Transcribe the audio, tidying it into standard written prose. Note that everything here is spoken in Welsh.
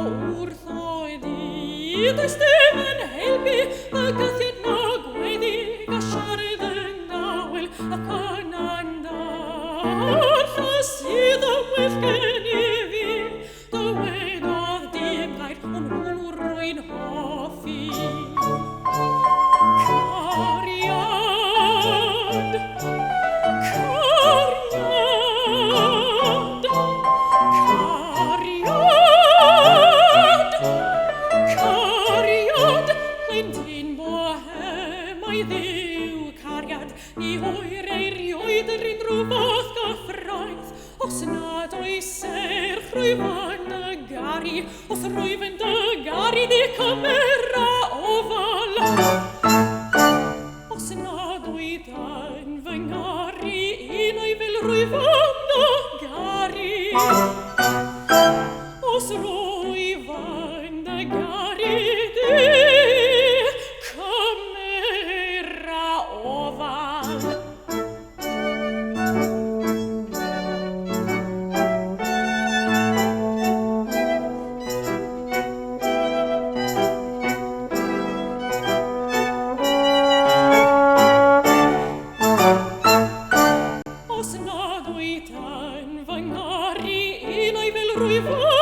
urtho di doi stemmen helbi gathit na gwedi gasharden nawel akananda fasida wefkeni vi the way of the bright on ulroin hafi I hoireir joider in drwfodd gyffroedd os nad oes rhwyfan y gari os rwyfan dy gari di cymera ofal os nad oed yn fy ngari un o'i fel rwyfan y gari os rwyfan y gari di Os nad oed yn fy ngari un o'i fel rwyfo